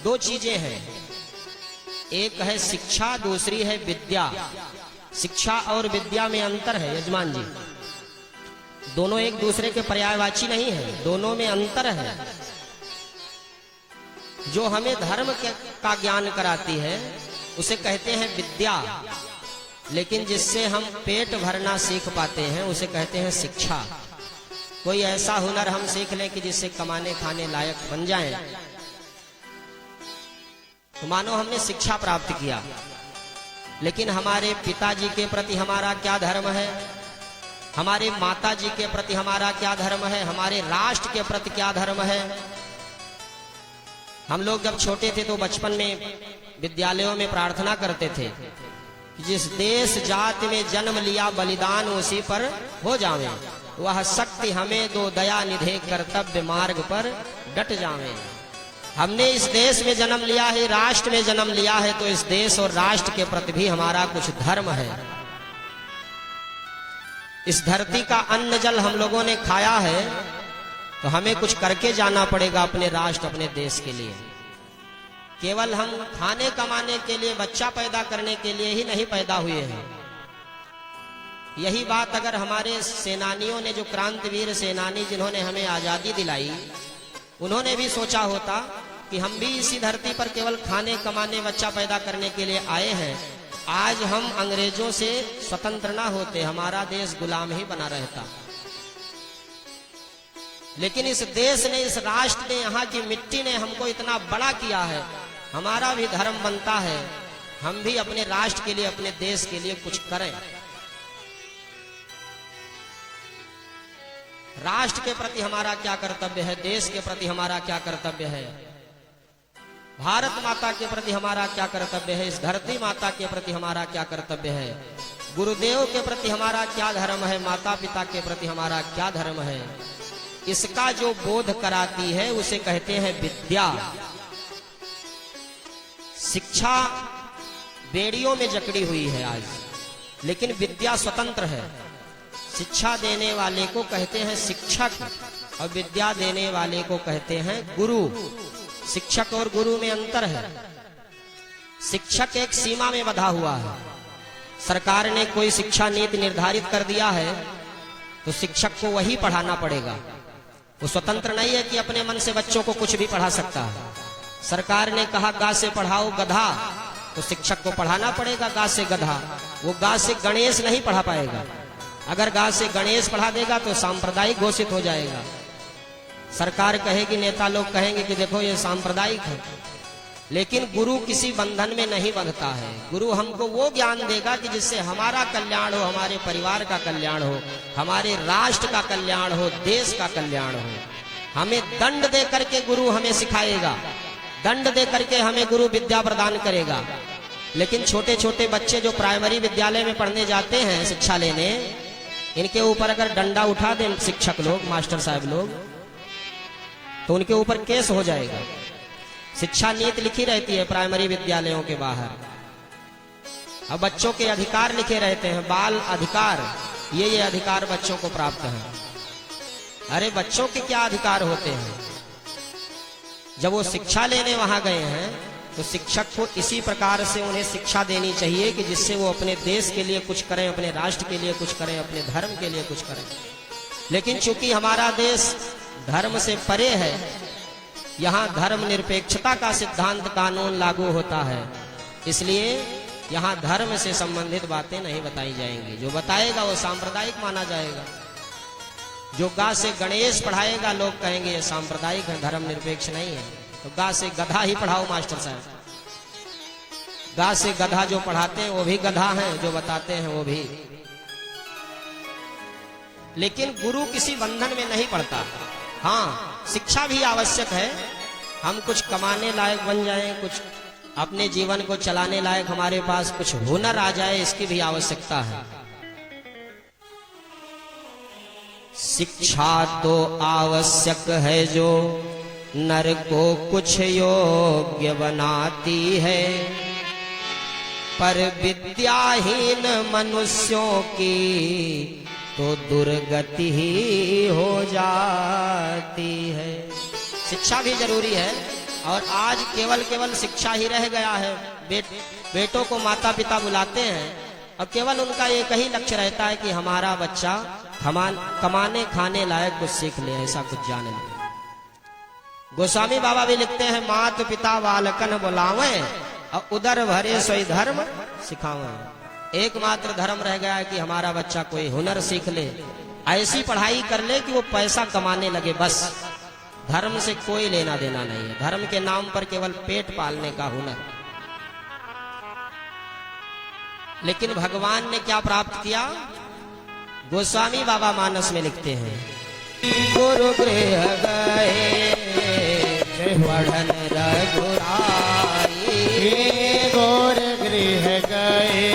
दो चीजें हैं, एक है शिक्षा, दूसरी है विद्या। शिक्षा और विद्या में अंतर है यजमान जी, दोनों एक दूसरे के पर्यायवाची नहीं है, दोनों में अंतर है। जो हमें धर्म का ज्ञान कराती है उसे कहते हैं विद्या, लेकिन जिससे हम पेट भरना सीख पाते हैं उसे कहते हैं शिक्षा। कोई ऐसा हुनर हम सीख लें कि जिससे कमाने खाने लायक बन जाएं, तो मानो हमने शिक्षा प्राप्त किया। लेकिन हमारे पिताजी के प्रति हमारा क्या धर्म है, हमारे माताजी के प्रति हमारा क्या धर्म है, हमारे राष्ट्र के प्रति क्या धर्म है। हम लोग जब छोटे थे तो बचपन में विद्यालयों में प्रार्थना करते थे कि जिस देश जाति में जन्म लिया बलिदान उसी पर हो जावे, वह शक्ति हमें दो दया निधे कर्तव्य मार्ग पर डट जावे। हमने इस देश में जन्म लिया है, राष्ट्र में जन्म लिया है, तो इस देश और राष्ट्र के प्रति भी हमारा कुछ धर्म है। इस धरती का अन्न जल हम लोगों ने खाया है, तो हमें कुछ करके जाना पड़ेगा अपने राष्ट्र अपने देश के लिए। केवल हम खाने कमाने के लिए, बच्चा पैदा करने के लिए ही नहीं पैदा हुए हैं। यही बात अगर हमारे सेनानियों ने, जो क्रांतिवीर सेनानी जिन्होंने हमें आजादी दिलाई, उन्होंने भी सोचा होता कि हम भी इसी धरती पर केवल खाने कमाने, बच्चा पैदा करने के लिए आए हैं, आज हम अंग्रेजों से स्वतंत्र ना होते, हमारा देश गुलाम ही बना रहता। लेकिन इस देश ने, इस राष्ट्र ने, यहाँ की मिट्टी ने हमको इतना बड़ा किया है, हमारा भी धर्म बनता है हम भी अपने राष्ट्र के लिए, अपने देश के लिए कुछ करें। राष्ट्र के प्रति हमारा क्या कर्तव्य है, देश के प्रति हमारा क्या कर्तव्य है, भारत माता के प्रति हमारा क्या कर्तव्य है, इस धरती माता के प्रति हमारा क्या कर्तव्य है, गुरुदेव के प्रति हमारा क्या धर्म है, माता पिता के प्रति हमारा क्या धर्म है, इसका जो बोध कराती है उसे कहते हैं विद्या। शिक्षा बेड़ियों में जकड़ी हुई है आज, लेकिन विद्या स्वतंत्र है। शिक्षा देने वाले को कहते हैं शिक्षक और विद्या देने वाले को कहते हैं गुरु। शिक्षक और गुरु में अंतर है। शिक्षक एक सीमा में बंधा हुआ है। सरकार ने कोई शिक्षा नीति निर्धारित कर दिया है तो शिक्षक को वही पढ़ाना पड़ेगा। वो स्वतंत्र नहीं है कि अपने मन से बच्चों को कुछ भी पढ़ा सकता है। सरकार ने कहा गा से पढ़ाओ गधा, तो शिक्षक को पढ़ाना पड़ेगा गा से गधा। वो गा से गणेश नहीं पढ़ा पाएगा। अगर गा से गणेश पढ़ा देगा तो सांप्रदायिक घोषित हो जाएगा। सरकार कहेगी, नेता लोग कहेंगे कि देखो ये सांप्रदायिक है। लेकिन गुरु किसी बंधन में नहीं बंधता है। गुरु हमको वो ज्ञान देगा कि जिससे हमारा कल्याण हो, हमारे परिवार का कल्याण हो, हमारे राष्ट्र का कल्याण हो, देश का कल्याण हो। हमें दंड दे करके गुरु हमें सिखाएगा, दंड दे करके हमें गुरु विद्या प्रदान करेगा। लेकिन छोटे छोटे बच्चे जो प्राइमरी विद्यालय में पढ़ने जाते हैं शिक्षा लेने, इनके ऊपर अगर डंडा उठा दें शिक्षक लोग, मास्टर साहब लोग, तो उनके ऊपर केस हो जाएगा। शिक्षा नीति लिखी रहती है प्राइमरी विद्यालयों के बाहर, अब बच्चों के अधिकार लिखे रहते हैं, बाल अधिकार, ये अधिकार बच्चों को प्राप्त है। अरे बच्चों के क्या अधिकार होते हैं? जब वो शिक्षा लेने वहां गए हैं तो शिक्षक को इसी प्रकार से उन्हें शिक्षा देनी चाहिए कि जिससे वो अपने देश के लिए कुछ करें, अपने राष्ट्र के लिए कुछ करें, अपने धर्म के लिए कुछ करें। लेकिन चूंकि हमारा देश धर्म से परे है, यहाँ धर्म निरपेक्षता का सिद्धांत कानून लागू होता है, इसलिए यहाँ धर्म से संबंधित बातें नहीं बताई जाएंगी। जो बताएगा वो सांप्रदायिक माना जाएगा। जो गा से गणेश पढ़ाएगा लोग कहेंगे ये सांप्रदायिक है, धर्म निरपेक्ष नहीं है। तो गा से गधा ही पढ़ाओ मास्टर साहब। गा से गधा जो पढ़ाते हैं वो भी गधा हैं, जो बताते हैं वो भी। लेकिन गुरु किसी बंधन में नहीं पड़ता। हाँ, शिक्षा भी आवश्यक है। हम कुछ कमाने लायक बन जाएं, कुछ अपने जीवन को चलाने लायक हमारे पास कुछ हुनर आ जाए, इसकी भी आवश्यकता है। शिक्षा तो आवश्यक है जो नर को कुछ योग्य बनाती है, पर विद्याहीन मनुष्यों की तो दुर्गति ही हो जाती है। शिक्षा भी जरूरी है, और आज केवल शिक्षा ही रह गया है। बेटों को माता पिता बुलाते हैं और केवल उनका एक ही लक्ष्य रहता है कि हमारा बच्चा कमाने खाने लायक कुछ सीख ले, ऐसा कुछ जाने ले। गोस्वामी बाबा भी लिखते हैं, मात पिता बालकन बुलावे और उदर भरे सोई धर्म सिखावे। एकमात्र धर्म रह गया है कि हमारा बच्चा कोई हुनर सीख ले, ऐसी पढ़ाई कर ले कि वो पैसा कमाने लगे, बस। धर्म से कोई लेना देना नहीं है। धर्म के नाम पर केवल पेट पालने का हुनर। लेकिन भगवान ने क्या प्राप्त किया? गोस्वामी बाबा मानस में लिखते हैं, गुरु गृह गए पढ़न रघुराई। गुरु गृह गए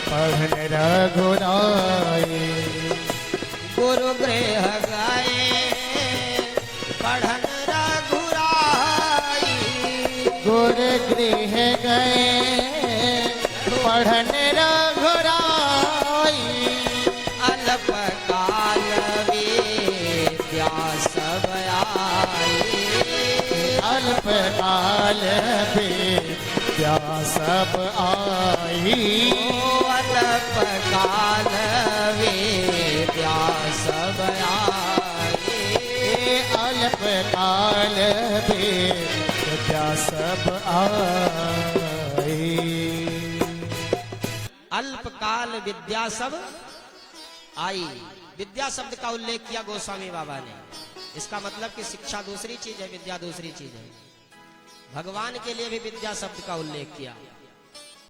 पढ़न रघुराई। गुरु गृह गए पढ़न रघुराई। गुरु गृह गए पढ़न रघुराई। अल्प काल विद्या सब आई। अल्प काल विद्या सब आई। अल्प काल विद्या सब आई। अल्प काल विद्या सब आई। अल्पकाल विद्या सब आई। विद्या शब्द का उल्लेख किया गोस्वामी बाबा ने। इसका मतलब कि शिक्षा दूसरी चीज है, विद्या दूसरी चीज है। भगवान के लिए भी विद्या शब्द का उल्लेख किया।